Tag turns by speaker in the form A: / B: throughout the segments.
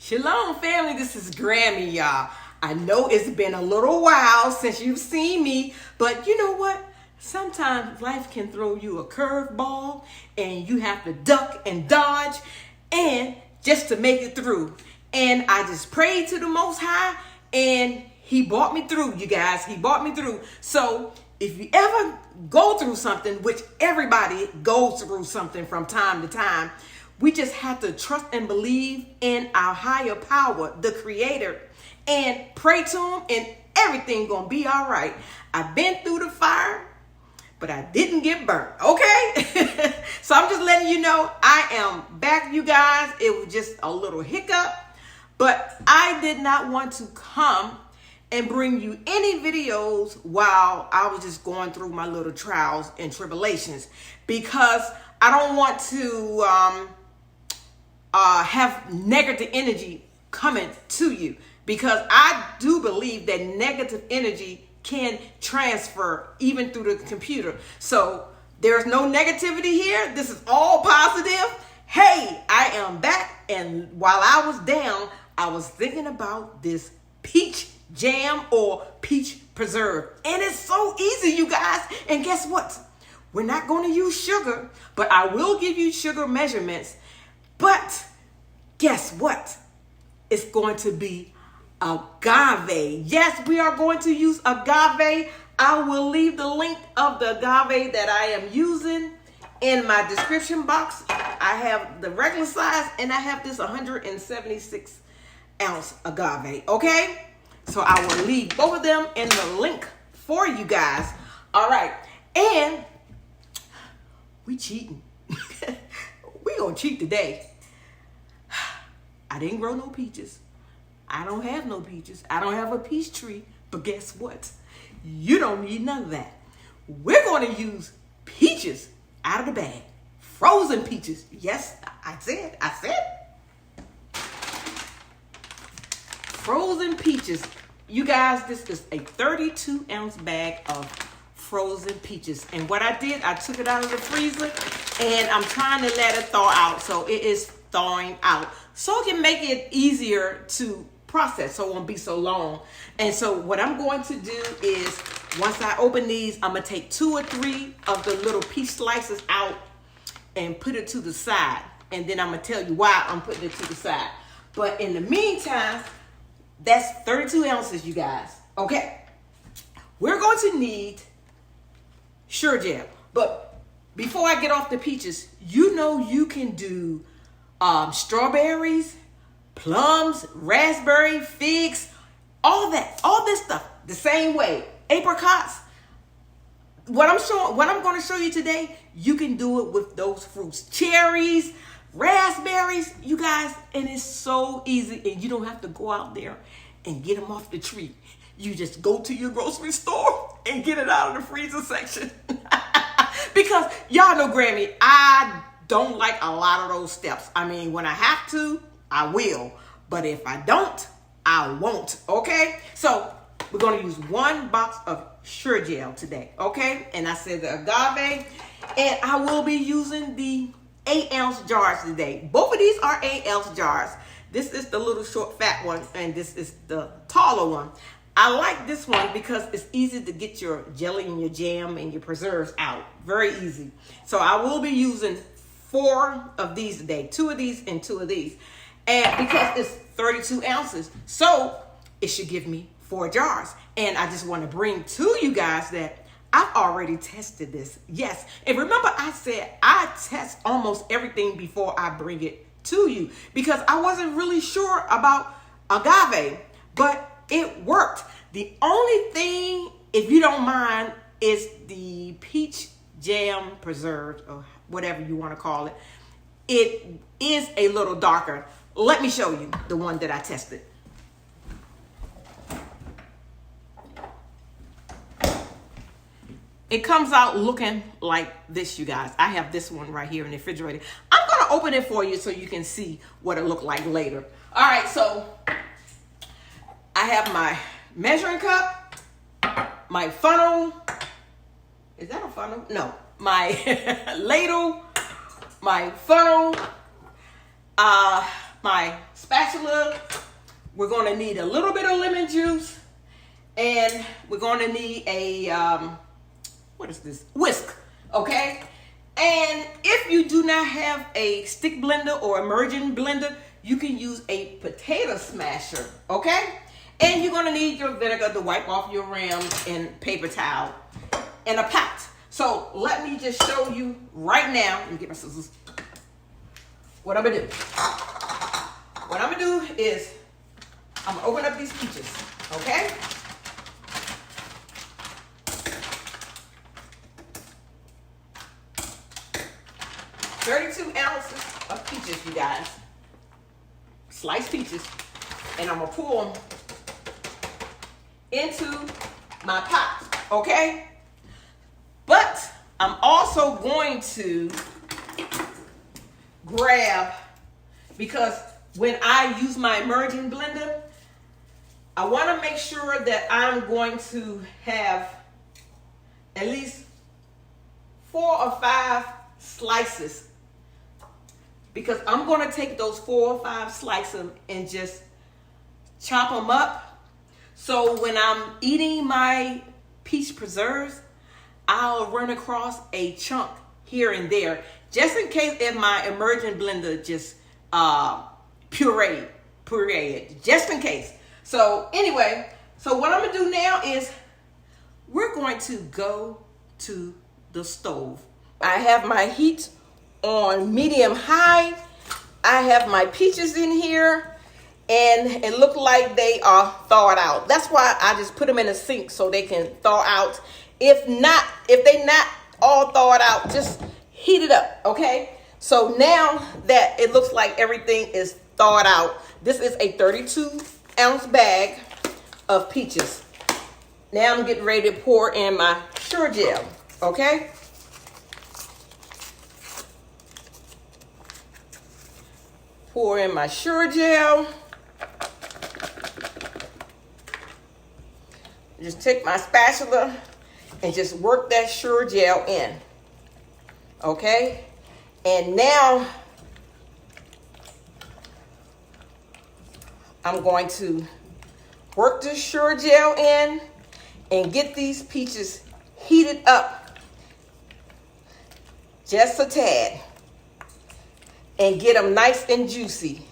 A: Shalom family, this is Grammy Yah. I know it's been a little while since you've seen me, but you know what? Sometimes life can throw you a curveball and you have to duck and dodge and just to make it through. And I just prayed to the Most High and He brought me through, you guys. He brought me through. So if you ever go through something, which everybody goes through something from time to time, we just have to trust and believe in our higher power, the Creator, and pray to Him, and everything gonna be all right. I've been through the fire, but I didn't get burnt, okay? So I'm just letting you know I am back, you guys. It was just a little hiccup, but I did not want to come and bring you any videos while I was just going through my little trials and tribulations, because I don't want to have negative energy coming to you, because I do believe that negative energy can transfer even through the computer. So there's no negativity here. This is all positive. Hey, I am back, and while I was down, I was thinking about this peach jam or peach preserve, and it's so easy, you guys. And guess what? We're not going to use sugar, but I will give you sugar measurements. But guess what? It's going to be agave. Yes, we are going to use agave. I will leave the link of the agave that I am using in my description box. I have the regular size and I have this 176 ounce agave. Okay? So I will leave both of them in the link for you guys. All right. And we cheating. We gonna cheat today. I didn't grow no peaches. I don't have no peaches. I don't have a peach tree. But guess what? You don't need none of that. We're gonna use peaches out of the bag. Frozen peaches. Yes, I said. Frozen peaches. You guys, this is a 32 ounce bag of frozen peaches. And what I did, I took it out of the freezer and I'm trying to let it thaw out. So it is thawing out, so it can make it easier to process, so it won't be so long. And so what I'm going to do is, once I open these, I'm gonna take 2 or 3 of the little peach slices out and put it to the side. And then I'm gonna tell you why I'm putting it to the side. But in the meantime, that's 32 ounces, you guys. Okay, we're going to need Sure-jel. But before I get off the peaches, you know you can do strawberries, plums, raspberry, figs, all this stuff the same way. Apricots. What I'm going to show you today, you can do it with those fruits. Cherries, raspberries, you guys, and it's so easy, and you don't have to go out there and get them off the tree. You just go to your grocery store and get it out of the freezer section. Because y'all know, Grammy, I don't like a lot of those steps. I mean, when I have to, I will. But if I don't, I won't. Okay? So we're going to use 1 box of Sure-jel today. Okay? And I said the agave. And I will be using the 8 ounce jars today. Both of these are 8 ounce jars. This is the little short fat one, and this is the taller one. I like this one because it's easy to get your jelly and your jam and your preserves out. Very easy. So I will be using 4 of these today. 2 of these and 2 of these. And because it's 32 ounces, so it should give me 4 jars. And I just want to bring to you guys that I've already tested this. Yes. And remember, I said I test almost everything before I bring it to you, because I wasn't really sure about agave, but it worked. The only thing, if you don't mind, is the peach jam preserved, or whatever you want to call it. It is a little darker. Let me show you the one that I tested. It comes out looking like this, you guys. I have this one right here in the refrigerator. I'm going to open it for you so you can see what it looked like later. All right, so I have my measuring cup, my funnel. Is that a funnel? No. My ladle, my funnel, my spatula. We're going to need a little bit of lemon juice, and we're going to need a what is this? Whisk, okay? And if you do not have a stick blender or immersion blender, you can use a potato smasher, okay? And you're gonna need your vinegar to wipe off your rims and paper towel and a pot. So let me just show you right now. Let me get my scissors. What I'm gonna do. What I'm gonna do is I'm gonna open up these peaches, okay? $32 ounces of peaches, you guys. Sliced peaches. And I'm gonna pour them into my pot, okay? But I'm also going to grab, because when I use my immersion blender, I wanna make sure that I'm going to have at least 4 or 5 slices, because I'm going to take those 4 or 5 slices and just chop them up. So when I'm eating my peach preserves, I'll run across a chunk here and there, just in case if my immersion blender just pureed it, just in case. So anyway, so what I'm going to do now is we're going to go to the stove. I have my heat on medium high. I have my peaches in here, and it look like they are thawed out. That's why I just put them in the sink so they can thaw out. If they not all thawed out, just heat it up, okay? So now that it looks like everything is thawed out, this is a 32-ounce bag of peaches. Now I'm getting ready to pour in my Sure-jel, okay? Pour in my Sure-jel. Just take my spatula and just work that Sure-jel in. Okay? And now I'm going to work this Sure-jel in and get these peaches heated up just a tad. And get them nice and juicy,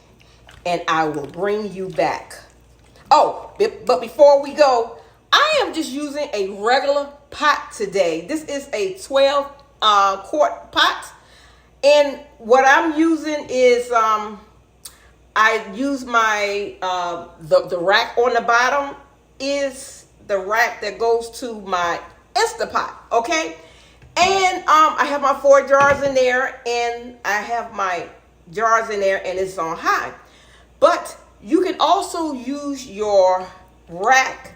A: and I will bring you back. Oh, but before we go, I am just using a regular pot today. This is a 12 quart pot, and what I'm using is I use my the rack on the bottom is the rack that goes to my Instapot, okay? And I have my 4 jars in there, and I have my jars in there, and it's on high. But you can also use your rack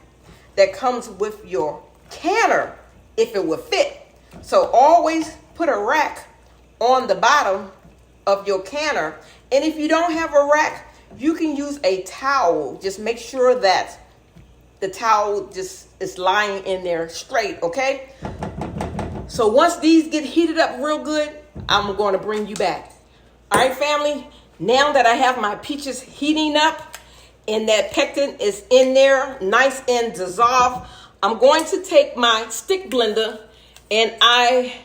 A: that comes with your canner if it would fit. So always put a rack on the bottom of your canner. And if you don't have a rack, you can use a towel. Just make sure that the towel just is lying in there straight, okay? So once these get heated up real good, I'm going to bring you back. All right, family, now that I have my peaches heating up and that pectin is in there, nice and dissolved, I'm going to take my stick blender and I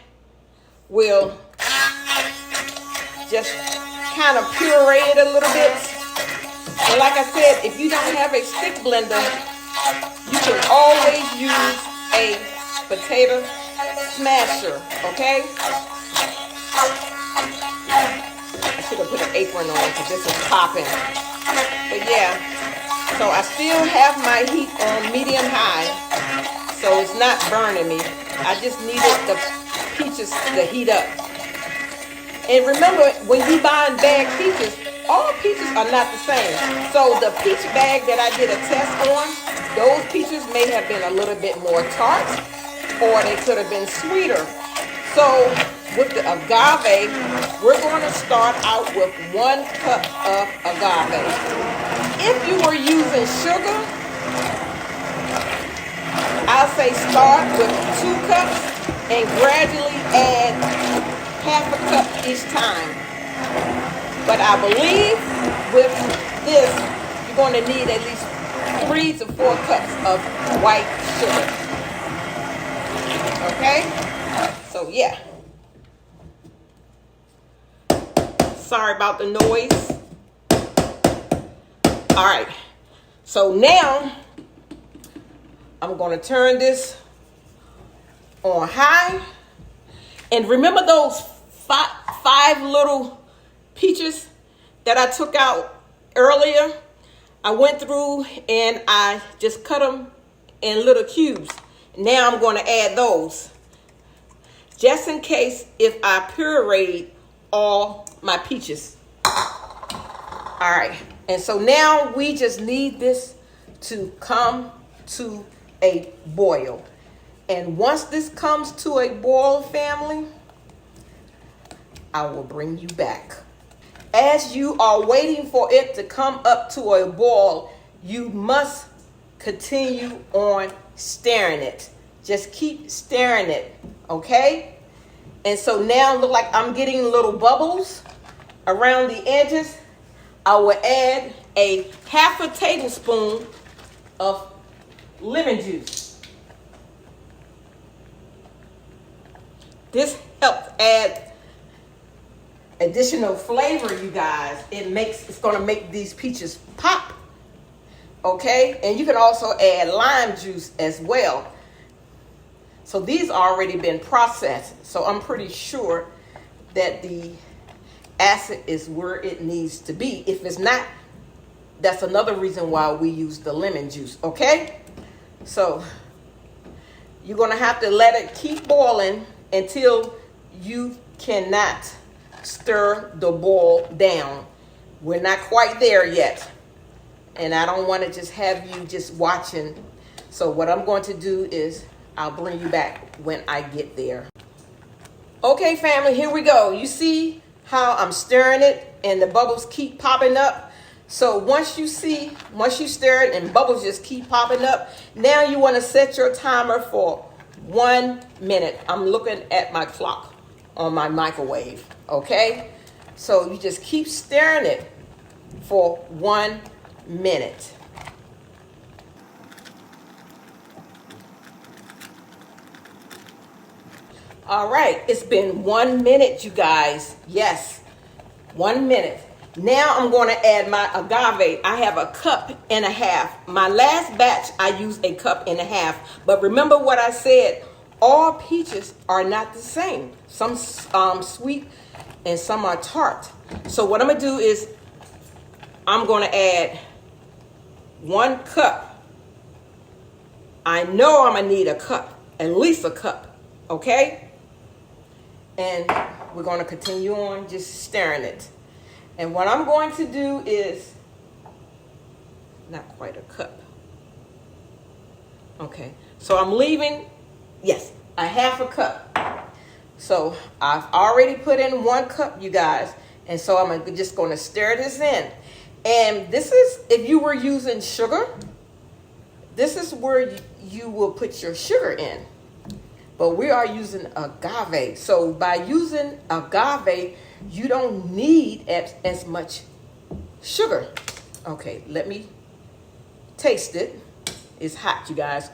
A: will just kind of puree it a little bit. And like I said, if you don't have a stick blender, you can always use a potato smasher, okay? I should have put an apron on because this is popping. But yeah, so I still have my heat on medium high, so it's not burning me. I just needed the peaches to heat up. And remember, when you buy bagged peaches, all peaches are not the same. So the peach bag that I did a test on, those peaches may have been a little bit more tart, or they could have been sweeter. So with the agave, we're going to start out with 1 cup of agave. If you were using sugar, I'll say start with 2 cups and gradually add half a cup each time. But I believe with this, you're going to need at least 3 to 4 cups of white sugar. Okay? So yeah. Sorry about the noise. All right. So now I'm going to turn this on high. And remember those five little peaches that I took out earlier? I went through and I just cut them in little cubes. Now I'm going to add those, just in case if I pureed all my peaches. All right. And so now we just need this to come to a boil. And once this comes to a boil, family, I will bring you back. As you are waiting for it to come up to a boil, you must continue on stirring it. Just keep stirring it, okay? And so now look like I'm getting little bubbles around the edges. I will add a half a tablespoon of lemon juice. This helps add additional flavor, you guys. It's going to make these peaches pop. Okay? And you can also add lime juice as well. So these already been processed. So I'm pretty sure that the acid is where it needs to be. If it's not, that's another reason why we use the lemon juice. Okay? So you're going to have to let it keep boiling until you cannot stir the boil down. We're not quite there yet. And I don't want to just have you just watching. So what I'm going to do is I'll bring you back when I get there. Okay, family, here we go. You see how I'm stirring it and the bubbles keep popping up? So once you stir it and bubbles just keep popping up, now you want to set your timer for 1 minute. I'm looking at my clock on my microwave, okay? So you just keep stirring it for 1 minute. All right, it's been 1 minute, you guys. Yes, 1 minute. Now I'm going to add my agave. I have 1.5 cups. My last batch, I used 1.5 cups. But remember what I said, all peaches are not the same. Some sweet and some are tart. So what I'm going to do is I'm going to add 1 cup. I know I'm going to need 1 cup, at least 1 cup, okay? And we're going to continue on just stirring it. And what I'm going to do is, not quite 1 cup. Okay, so I'm leaving, yes, 1/2 cup. So I've already put in 1 cup, you guys. And so I'm just going to stir this in. And this is, if you were using sugar, this is where you will put your sugar in. But we are using agave. So by using agave, you don't need as much sugar. Okay, let me taste it. It's hot, you guys.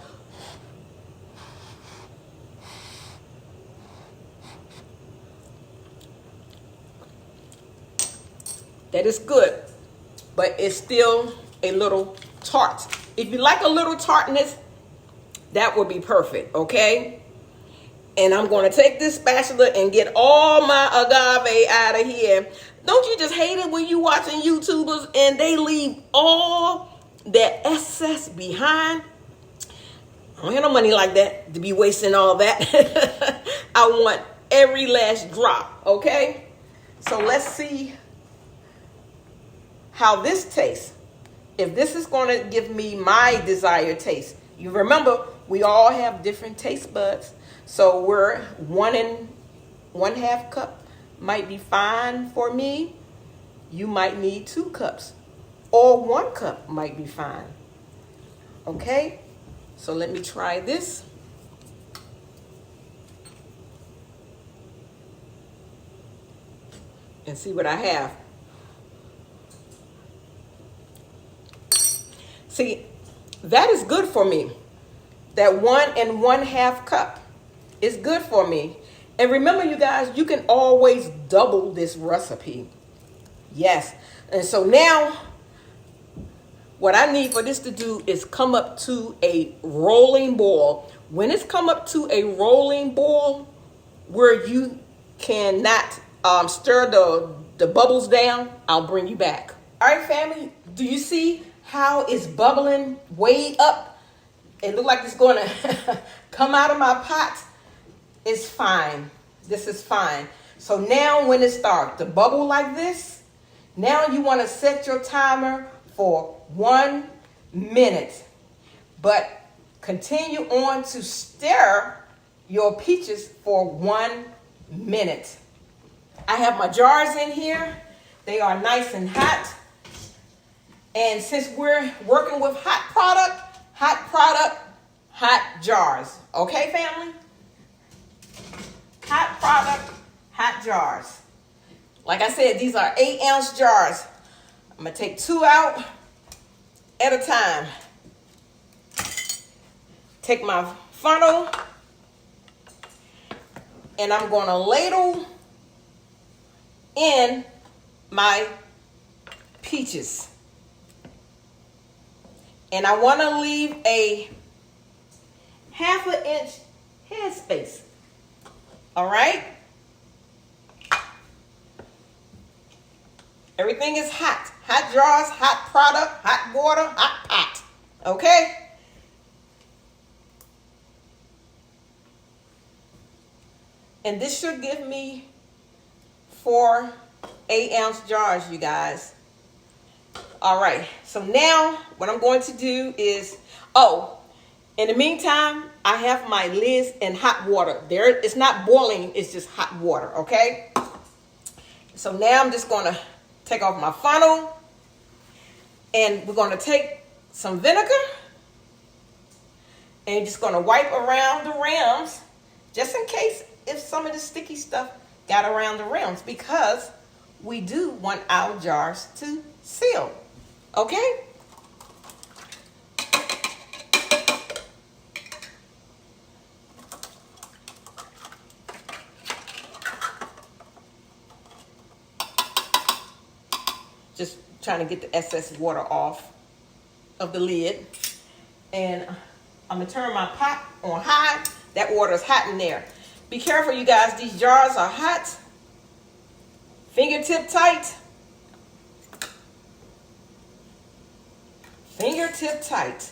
A: That is good, but it's still a little tart. If you like a little tartness, that would be perfect, okay? And I'm going to take this spatula and get all my agave out of here. Don't you just hate it when you watching YouTubers and they leave all that excess behind? I don't have no money like that to be wasting all that. I want every last drop, okay? So let's see how this tastes. If this is going to give me my desired taste. You remember, we all have different taste buds. So we're 1 1/2 cup might be fine for me. You might need 2 cups or 1 cup might be fine. Okay, so let me try this. And see what I have. See, that is good for me. That 1 1/2 cup is good for me. And remember, you guys, you can always double this recipe. Yes. And so now, what I need for this to do is come up to a rolling boil. When it's come up to a rolling boil where you cannot stir the bubbles down, I'll bring you back. All right, family, do you see how it's bubbling way up? It looks like it's going to come out of my pot. It's fine. This is fine. So now when it starts to bubble like this, now you want to set your timer for 1 minute. But continue on to stir your peaches for 1 minute. I have my jars in here. They are nice and hot. And since we're working with hot product, hot jars. Okay, family? Hot product, hot jars. Like I said, these are 8-ounce jars. I'm going to take 2 out at a time. Take my funnel and I'm going to ladle in my peaches. And I want to leave a 1/2 inch headspace. All right? Everything is hot. Hot jars, hot product, hot water, hot pot. Okay? And this should give me 4 8-ounce jars, you guys. All right. So now what I'm going to do is, in the meantime, I have my lids in hot water. It's not boiling, it's just hot water, okay? So now I'm just going to take off my funnel and we're going to take some vinegar and just going to wipe around the rims just in case if some of the sticky stuff got around the rims, because we do want our jars to seal, okay? Just trying to get the excess water off of the lid. And I'm gonna turn my pot on high. That water is hot in there. Be careful, you guys, these jars are hot. Fingertip tight. Fingertip tight.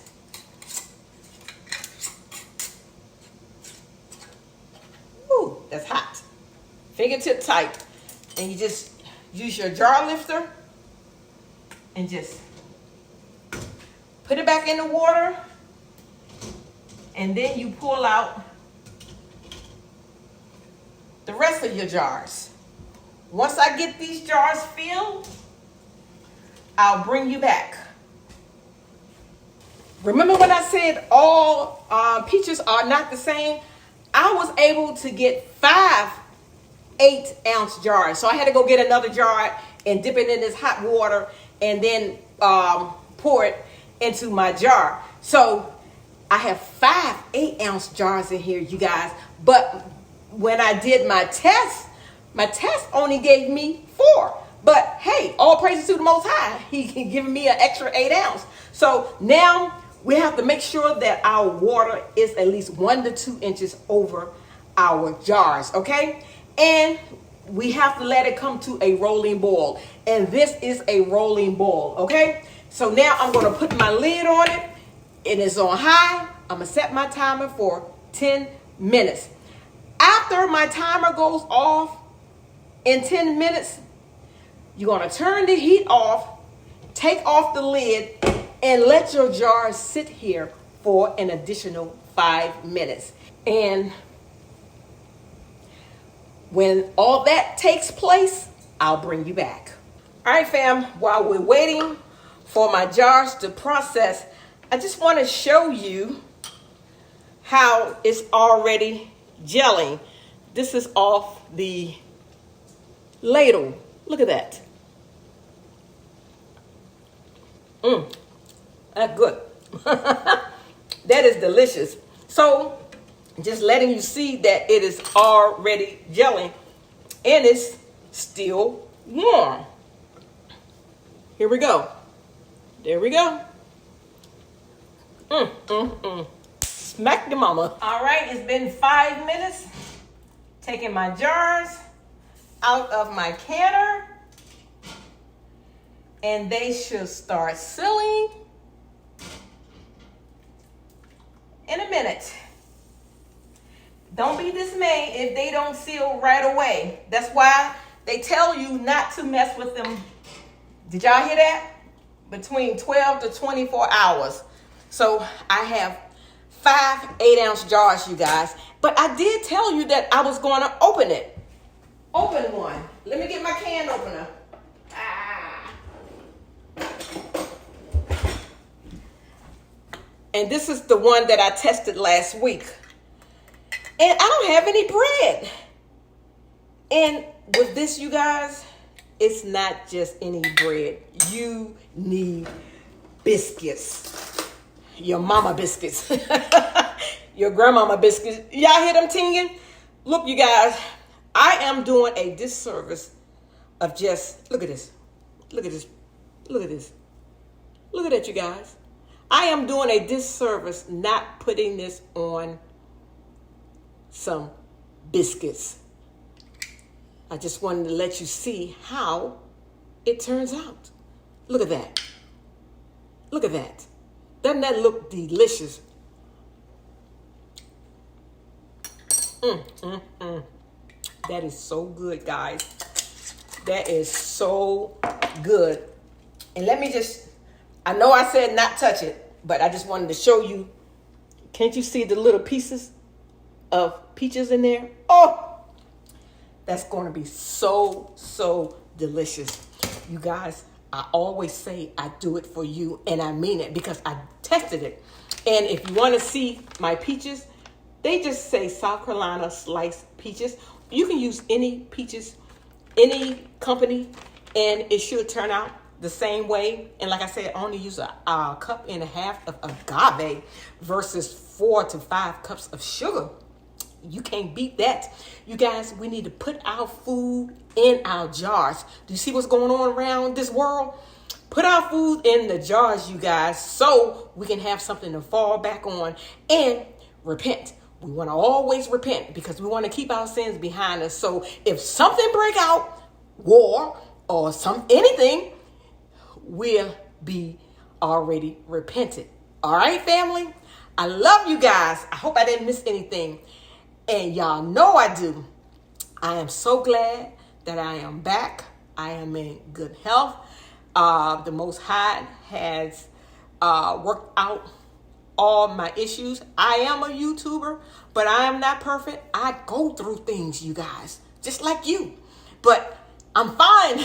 A: Ooh, that's hot. Fingertip tight. And you just use your jar lifter and just put it back in the water, and then you pull out the rest of your jars. Once I get these jars filled, I'll bring you back. Remember when I said all peaches are not the same? I was able to get 5 8-ounce jars. So I had to go get another jar and dip it in this hot water and then pour it into my jar. So I have 5 8-ounce jars in here, you guys. But when I did my test only gave me 4. But hey, all praises to the Most High. He giving me an extra 8 ounce. So now we have to make sure that our water is at least 1 to 2 inches over our jars, okay? And we have to let it come to a rolling boil. And this is a rolling boil, okay? So now I'm going to put my lid on it. It is on high. I'm going to set my timer for 10 minutes. After my timer goes off in 10 minutes, you're going to turn the heat off, take off the lid, and let your jar sit here for an additional 5 minutes. And when all that takes place, I'll bring you back. All right, fam, while we're waiting for my jars to process, I just want to show you how it's already gelling. This is off the ladle. Look at that. That's good. That is delicious. So just letting you see that it is already gelling and it's still warm. Here we go. There we go. Smack the mama. All right, it's been 5 minutes. Taking my jars out of my canner. And they should start sealing in a minute. Don't be dismayed if they don't seal right away. That's why they tell you not to mess with them. Did y'all hear that? Between 12 to 24 hours. So I have 5 8-ounce jars, you guys. But I did tell you that I was going to open it. Open one. Let me get my can opener. And this is the one that I tested last week. And I don't have any bread. And with this, you guys, it's not just any bread. You need biscuits. Your mama biscuits. Your grandmama biscuits. Y'all hear them tinging? Look, you guys, I am doing a disservice of just, look at this. Look at this. Look at this. Look at that, you guys. I am doing a disservice not putting this on some biscuits. I just wanted to let you see how it turns out. Look at that. Look at that. Doesn't that look delicious? That is so good, guys. That is so good. And let me just, I know I said not touch it, but I just wanted to show you. Can't you see the little pieces of peaches in there? Oh, that's going to be so, so delicious. You guys, I always say I do it for you, and I mean it because I tested it. And if you want to see my peaches, they just say South Carolina sliced peaches. You can use any peaches, any company, and it should turn out the same way. And like I said, I only use a cup and a half of agave versus 4 to 5 cups of sugar. You can't beat that. You guys, we need to put our food in our jars. Do you see what's going on around this world? Put our food in the jars, you guys, so we can have something to fall back on and repent. We want to always repent because we want to keep our sins behind us. So if something break out, war or anything, we'll be already repented. All right, family? I love you guys. I hope I didn't miss anything. And y'all know I do. I am so glad that I am back. I am in good health. The Most High has worked out all my issues. I am a YouTuber, but I am not perfect. I go through things, you guys, just like you. But I'm fine.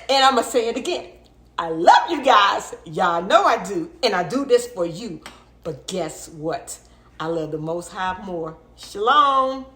A: And I'm going to say it again. I love you guys. Y'all know I do. And I do this for you. But guess what? I love the Most High more. Shalom.